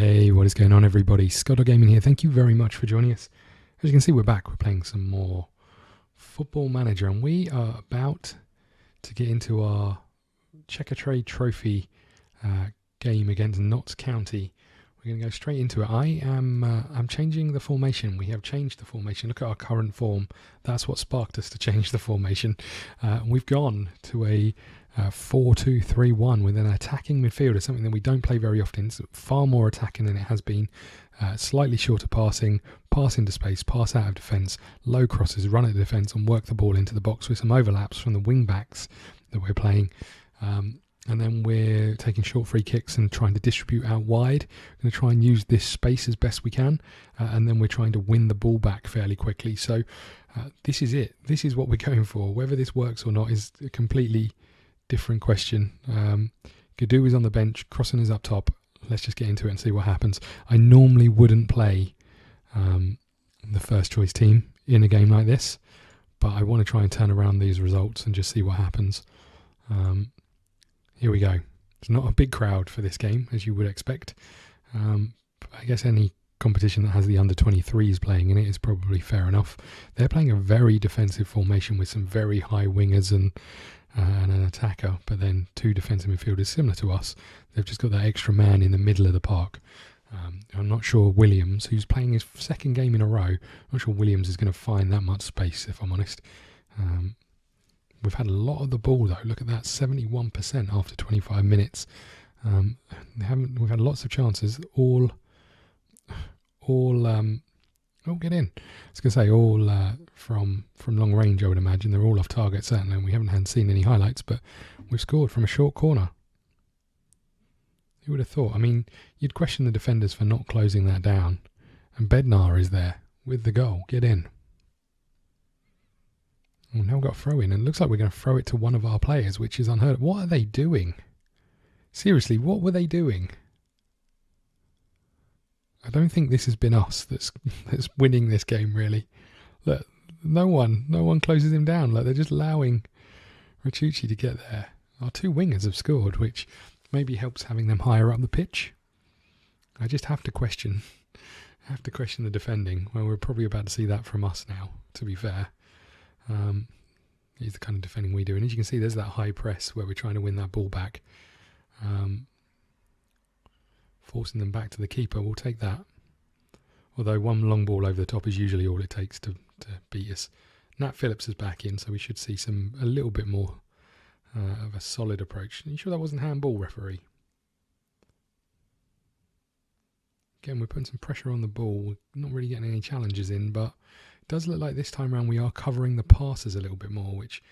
Hey, what is going on, everybody? ScottDogGaming here. Thank you very much for joining us. As you can see, we're back. We're playing some more Football Manager, and we are about to get into our Checker Trade Trophy game against Notts County. We're going to go straight into it. I'm changing the formation. We have changed the formation. Look at our current form. That's what sparked us to change the formation. We've gone to a 4-2-3-1 with an attacking midfielder, something that we don't play very often. It's far more attacking than it has been. Slightly shorter passing, pass into space, pass out of defence, low crosses, run at the defence and work the ball into the box with some overlaps from the wing backs that we're playing. And then we're taking short free kicks and trying to distribute out wide. We're going to try and use this space as best we can. And then we're trying to win the ball back fairly quickly. So this is it. This is what we're going for. Whether this works or not is a completely different question. Gadoo is on the bench. Crossan is up top. Let's just get into it and see what happens. I normally wouldn't play the first choice team in a game like this. But I want to try and turn around these results and just see what happens. Here we go. It's not a big crowd for this game, as you would expect. I guess any competition that has the under-23s playing in it is probably fair enough. They're playing a very defensive formation with some very high wingers and an attacker, but then two defensive midfielders similar to us. They've just got that extra man in the middle of the park. I'm not sure Williams, who's playing his second game in a row, I'm not sure Williams is going to find that much space, if I'm honest. We've had a lot of the ball though. Look at that, 71% after 25 minutes. We've had lots of chances. All get in. I was going to say all from long range. I would imagine they're all off target certainly. And we haven't seen any highlights, but we've scored from a short corner. Who would have thought? I mean, you'd question the defenders for not closing that down, and Bednar is there with the goal. Get in. Well, now we've got a throw in, and it looks like we're going to throw it to one of our players, which is unheard of. What are they doing? Seriously, what were they doing? I don't think this has been us that's winning this game, really. Look, no one closes him down. Like, they're just allowing Rachucci to get there. Our two wingers have scored, which maybe helps having them higher up the pitch. I just have to question the defending. Well, we're probably about to see that from us now, to be fair. He's the kind of defending we do, and as you can see, there's that high press where we're trying to win that ball back, forcing them back to the keeper. We'll take that, although one long ball over the top is usually all it takes to beat us. Nat Phillips is back in, so we should see a little bit more of a solid approach. Are you sure that wasn't handball, referee? Again, we're putting some pressure on the ball. We're not really getting any challenges in, but it does look like this time around we are covering the passes a little bit more, which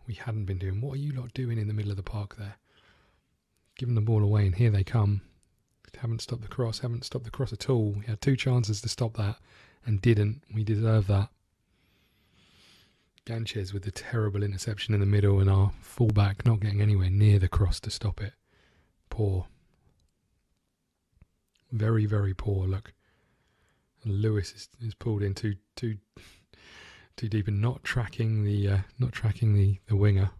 we hadn't been doing. What are you lot doing in the middle of the park there? Giving the ball away, and here they come. Haven't stopped the cross at all. We had two chances to stop that and didn't. We deserve that. Ganchez with the terrible interception in the middle, and our fullback not getting anywhere near the cross to stop it. Poor. Very, very poor. Look, and Lewis is pulled in too deep and not tracking the winger.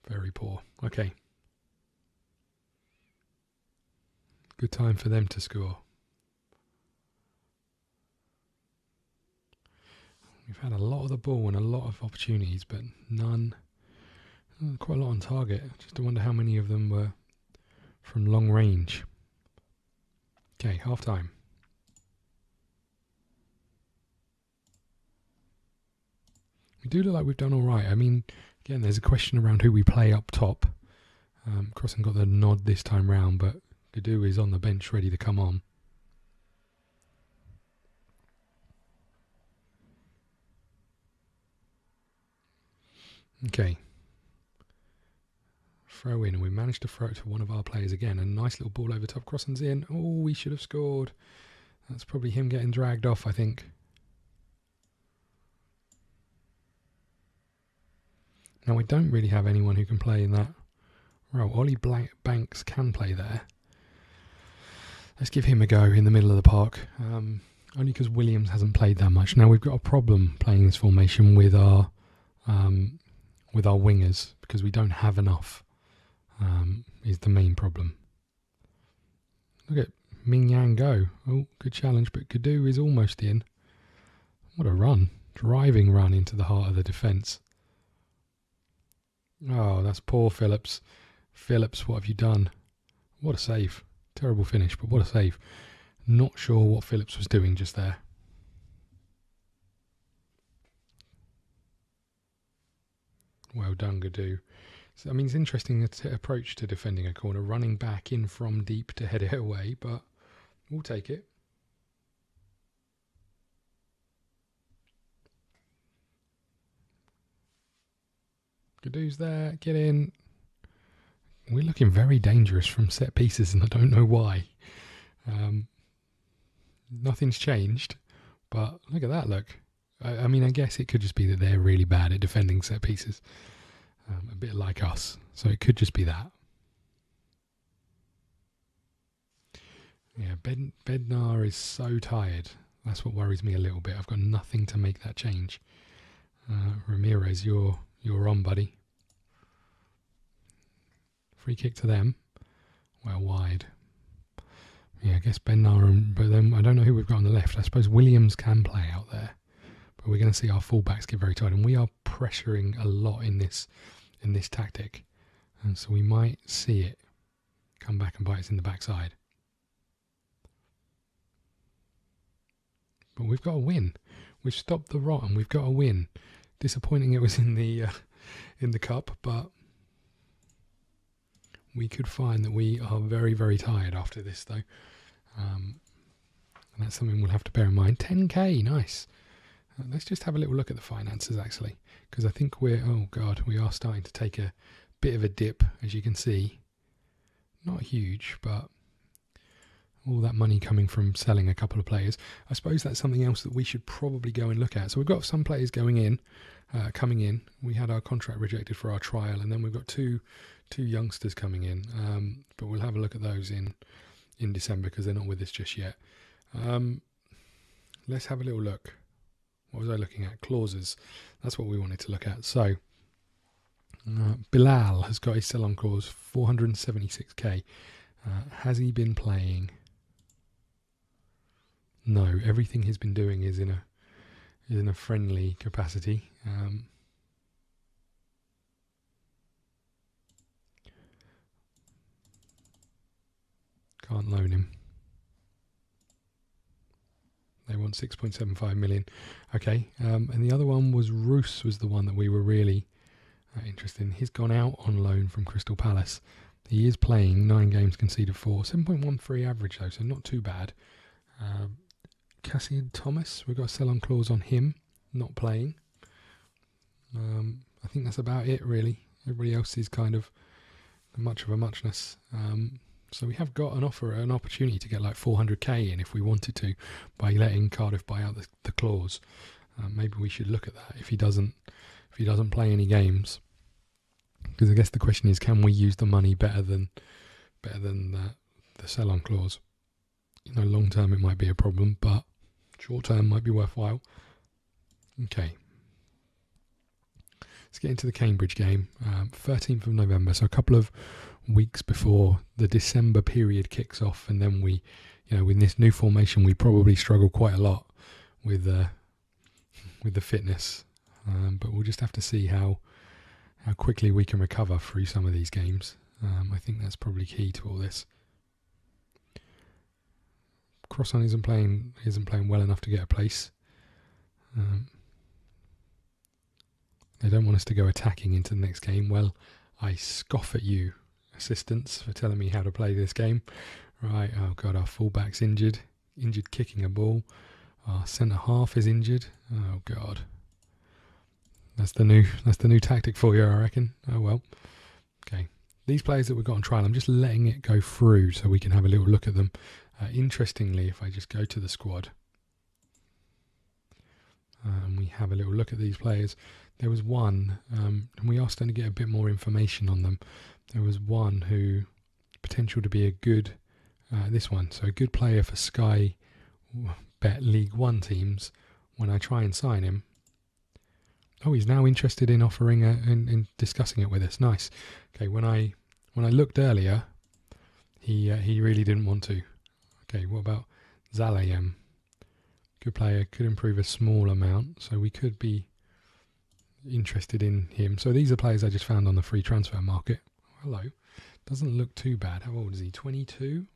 Very poor. Okay. Good time for them to score. We've had a lot of the ball and a lot of opportunities, but none. Quite a lot on target. Just to wonder how many of them were from long range. Okay, half time. We do look like we've done all right. I mean, again, there's a question around who we play up top. Crossan got the nod this time round, but Gadoo is on the bench ready to come on. Okay. Throw in, and we managed to throw it to one of our players again. A nice little ball over top. Crossan's in. Oh, we should have scored. That's probably him getting dragged off, I think. Now, we don't really have anyone who can play in that role. Ollie Banks can play there. Let's give him a go in the middle of the park. Only because Williams hasn't played that much. Now, we've got a problem playing this formation with our wingers because we don't have enough. Is the main problem. Look at Ming Yang go. Oh, good challenge, but Gadu is almost in. What a run. Driving run into the heart of the defence. Oh, that's poor Phillips. Phillips, what have you done? What a save. Terrible finish, but what a save. Not sure what Phillips was doing just there. Well done, Gadu. So, I mean, it's interesting approach to defending a corner, running back in from deep to head it away, but we'll take it. Gadu's there, get in. We're looking very dangerous from set pieces, and I don't know why. Nothing's changed, but look at that, look. I mean, I guess it could just be that they're really bad at defending set pieces. A bit like us. So it could just be that. Yeah, Bednar is so tired. That's what worries me a little bit. I've got nothing to make that change. Ramirez, you're on, buddy. Free kick to them. Well, wide. Yeah, I guess Bednar, but then I don't know who we've got on the left. I suppose Williams can play out there. But we're going to see our fullbacks get very tight, and we are pressuring a lot in this tactic, and so we might see it come back and bite us in the backside. But we've got a win. We've stopped the rot, and we've got a win. Disappointing it was in the cup, but we could find that we are very, very tired after this, though, and that's something we'll have to bear in mind. 10k, nice. Let's just have a little look at the finances, actually, because I think we are starting to take a bit of a dip, as you can see. Not huge, but all that money coming from selling a couple of players. I suppose that's something else that we should probably go and look at. So we've got some players coming in. We had our contract rejected for our trial, and then we've got two youngsters coming in. But we'll have a look at those in December, because they're not with us just yet. Let's have a little look. What was I looking at? Clauses. That's what we wanted to look at. So, Bilal has got his sell-on clause, 476k. Has he been playing? No. Everything he's been doing is in a friendly capacity. Can't loan him. They want 6.75 million. Okay, and the other one was Roos, was the one that we were really interested in. He's gone out on loan from Crystal Palace. He is playing 9 games, conceded 4. 7.13 average though, so not too bad. Cassian Thomas, we've got a sell-on clause on him, not playing. I think that's about it really. Everybody else is kind of much of a muchness. So we have got an opportunity to get like 400k in if we wanted to, by letting Cardiff buy out the clause. Maybe we should look at that if he doesn't play any games. Because I guess the question is, can we use the money better than the sell-on clause? You know, long term it might be a problem, but short term might be worthwhile. Okay. Let's get into the Cambridge game. 13th of November, so a couple of weeks before the December period kicks off, and then we, with this new formation, we probably struggle quite a lot with the fitness. But we'll just have to see how quickly we can recover through some of these games. I think that's probably key to all this. Crossan isn't playing well enough to get a place. They don't want us to go attacking into the next game. Well, I scoff at you, assistants, for telling me how to play this game. Right, oh god, our fullback's injured kicking a ball. Our centre half is injured. Oh god. That's the new tactic for you, I reckon. Oh well. Okay. These players that we've got on trial, I'm just letting it go through so we can have a little look at them. Interestingly, if I just go to the squad and we have a little look at these players, there was one, and we are starting to get a bit more information on them. There was one who potential to be a good, so a good player for Sky Bet League One teams. When I try and sign him, oh, he's now interested in offering in discussing it with us. Nice. Okay, when I looked earlier, he really didn't want to. Okay, what about Zalayem? Good player, could improve a small amount, so we could be interested in him. So these are players I just found on the free transfer market. Hello. Doesn't look too bad. How old is he? 22?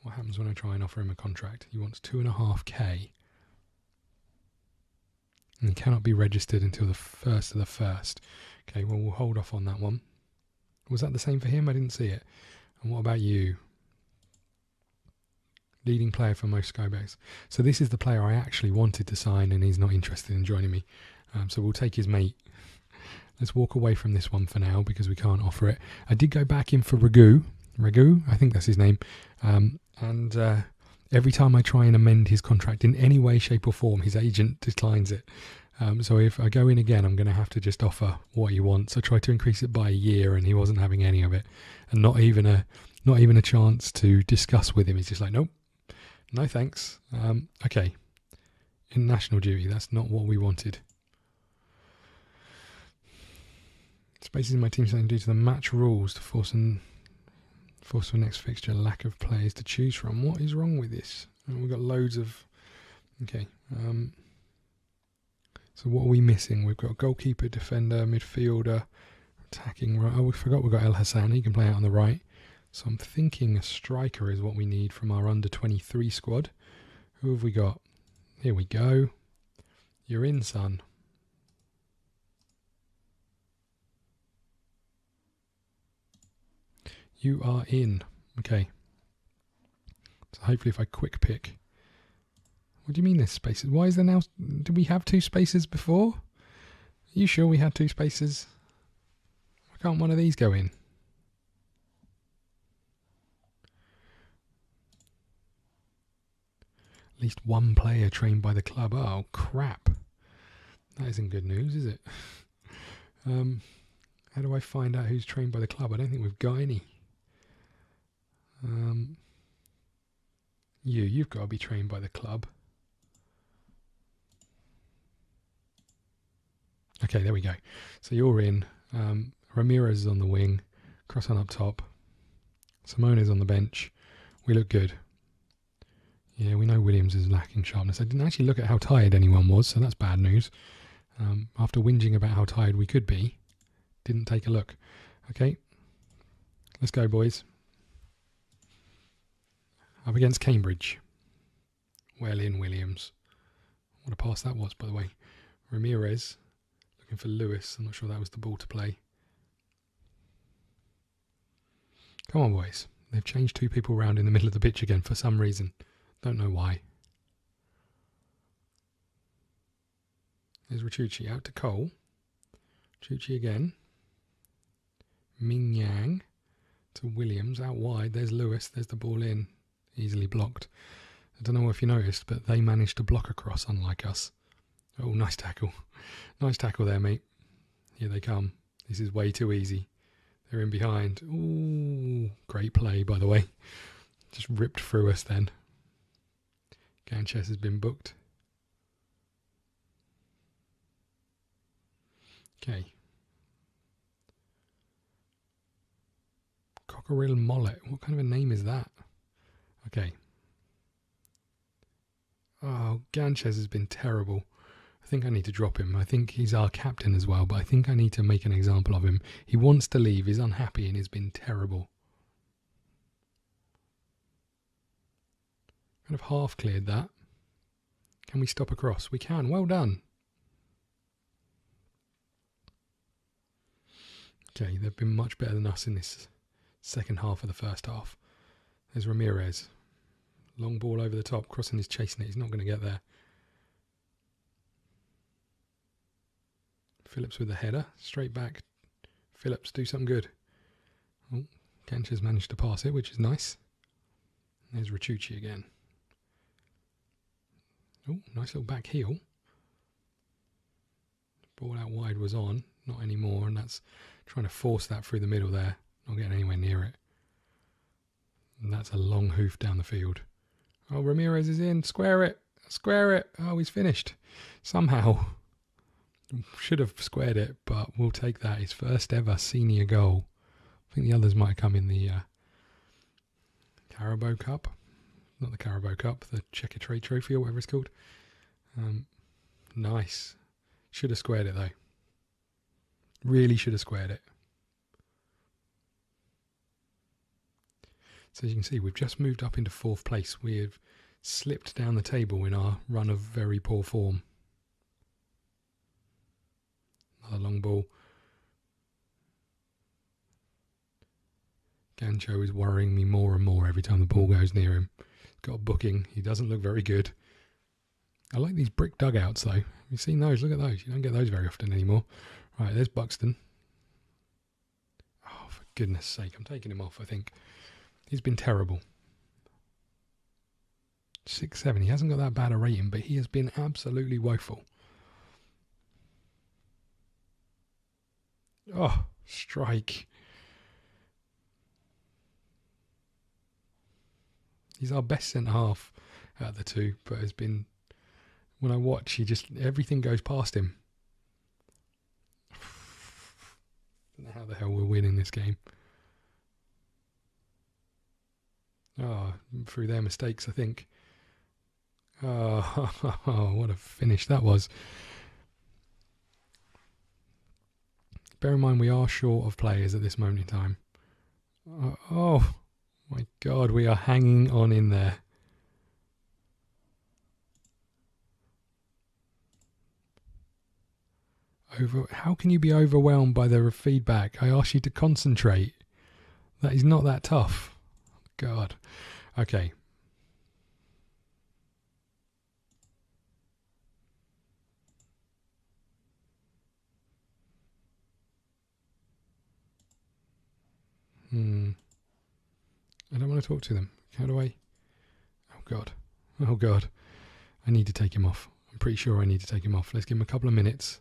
What happens when I try and offer him a contract? He wants 2.5k. And he cannot be registered until the 1st of the 1st. Okay, well, we'll hold off on that one. Was that the same for him? I didn't see it. And what about you? Leading player for most Skybacks. So this is the player I actually wanted to sign, and he's not interested in joining me. So we'll take his mate. Let's walk away from this one for now because we can't offer it. I did go back in for Ragu, I think that's his name. And every time I try and amend his contract in any way, shape or form, his agent declines it. So if I go in again, I'm going to have to just offer what he wants. I tried to increase it by a year and he wasn't having any of it. And not even a chance to discuss with him. He's just like, nope, no thanks. Okay. International duty, that's not what we wanted. Spaces in my team saying due to the match rules to force for next fixture, lack of players to choose from. What is wrong with this? We've got loads of... Okay. So what are we missing? We've got goalkeeper, defender, midfielder, attacking right. Oh, we forgot we've got El Hassan. He can play out on the right. So I'm thinking a striker is what we need from our under-23 squad. Who have we got? Here we go. You're in, son. You are in. Okay. So hopefully if I quick pick. What do you mean there's spaces? Why is there now... Did we have 2 spaces before? Are you sure we had 2 spaces? Why can't one of these go in? At least one player trained by the club. Oh, crap. That isn't good news, is it? How do I find out who's trained by the club? I don't think we've got any. You've got to be trained by the club. Okay, there we go. So you're in. Ramirez is on the wing. Cross on up top. Simone is on the bench. We look good. Yeah, we know Williams is lacking sharpness. I didn't actually look at how tired anyone was, so that's bad news. After whinging about how tired we could be, didn't take a look. Okay, let's go, boys. Up against Cambridge. Well in, Williams. What a pass that was, by the way. Ramirez looking for Lewis. I'm not sure that was the ball to play. Come on, boys. They've changed 2 people around in the middle of the pitch again for some reason. Don't know why. There's Rachucci out to Cole. Rachucci again. Ming Yang to Williams out wide. There's Lewis. There's the ball in. Easily blocked. I don't know if you noticed, but they managed to block across, unlike us. Oh, nice tackle. Nice tackle there, mate. Here they come. This is way too easy. They're in behind. Ooh, great play, by the way. Just ripped through us then. Ganches has been booked. Okay. Cockerill Mollet. What kind of a name is that? Okay. Oh, Ganches has been terrible. I think I need to drop him. I think he's our captain as well, but I think I need to make an example of him. He wants to leave, he's unhappy, and he's been terrible. Kind of half cleared that. Can we stop across? We can. Well done. Okay, they've been much better than us in this second half of the first half. There's Ramirez. Long ball over the top. Crossing is chasing it. He's not going to get there. Phillips with the header. Straight back. Phillips, do something good. Oh, Ganches managed to pass it, which is nice. There's Rachucci again. Oh, nice little back heel. Ball out wide was on. Not anymore, and that's trying to force that through the middle there. Not getting anywhere near it. And that's a long hoof down the field. Oh, Ramirez is in. Square it. Square it. Oh, he's finished. Somehow. Should have squared it, but we'll take that. His first ever senior goal. I think the others might have come in the Carabao Cup. not the Carabao Cup, the Checker Trade Trophy or whatever it's called. Nice. Should have squared it though. Really should have squared it. So as you can see, we've just moved up into 4th place. We have slipped down the table in our run of very poor form. Another long ball. Gancho is worrying me more and more every time the ball goes near him. He's got a booking. He doesn't look very good. I like these brick dugouts though. You've seen those? Look at those. You don't get those very often anymore. Right, there's Buxton. Oh, for goodness sake. I'm taking him off, I think. He's been terrible. 6-7. He hasn't got that bad a rating, but he has been absolutely woeful. Oh, strike. He's our best centre-half out of the two, but has been... When I watch, everything goes past him. Don't know how the hell we're winning this game. Oh, through their mistakes, I think. Oh, what a finish that was. Bear in mind, we are short of players at this moment in time. Oh my God, we are hanging on in there. How can you be overwhelmed by the feedback? I asked you to concentrate. That is not that tough. God. Okay. I don't want to talk to them. How do I... Oh God. Oh God. I need to take him off. I'm pretty sure I need to take him off. Let's give him a couple of minutes.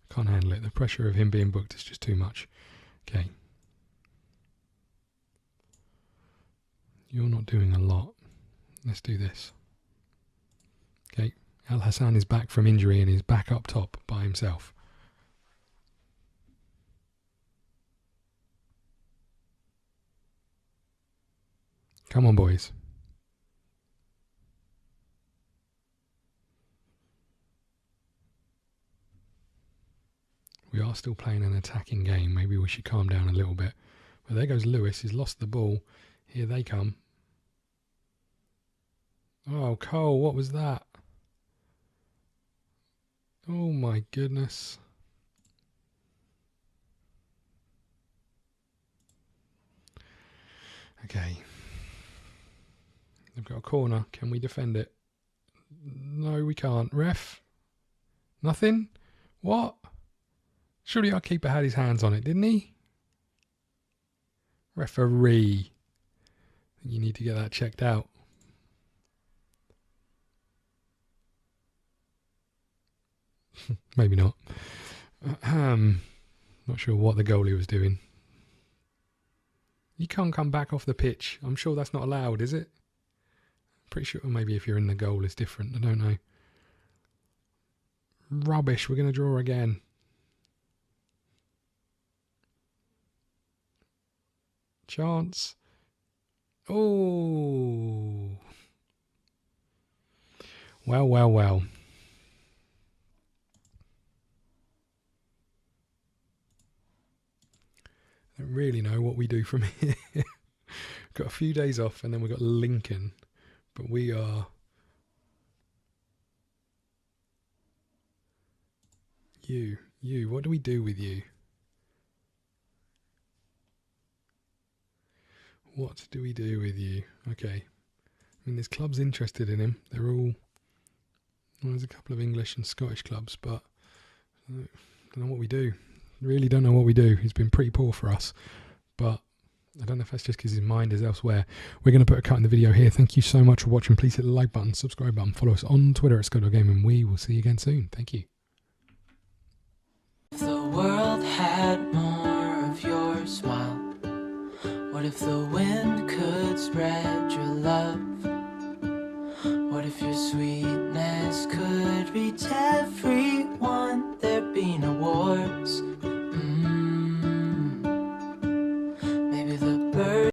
Can't handle it. The pressure of him being booked is just too much. Okay. You're not doing a lot. Let's do this. Okay. Al Hassan is back from injury and is back up top by himself. Come on, boys. We are still playing an attacking game. Maybe we should calm down a little bit. But there goes Lewis. He's lost the ball. Here they come. Oh, Cole, what was that? Oh, my goodness. Okay. They've got a corner. Can we defend it? No, we can't. Ref? Nothing? What? Surely our keeper had his hands on it, didn't he? Referee. I think you need to get that checked out. Maybe not. Not sure what the goalie was doing. You can't come back off the pitch. I'm sure that's not allowed, is it? Pretty sure maybe if you're in the goal it's different. I don't know. Rubbish. We're going to draw again. Chance. Oh. Well, well, well. I don't really know what we do from here. Got a few days off and then we've got Lincoln. But we are... You, what do we do with you? What do we do with you? Okay. I mean, there's clubs interested in him. They're all... Well, there's a couple of English and Scottish clubs, but I don't know what we do. Really don't know what we do. He's been pretty poor for us, but I don't know if that's just because his mind is elsewhere. We're going to put a cut in the video here. Thank you so much for watching. Please hit the like button, subscribe button, follow us on Twitter at ScottDogGame, and we will see you again soon. Thank you. If the world had more of your smile, what if the wind could spread your love? What if your sweetness could reach everyone? There'd be no war.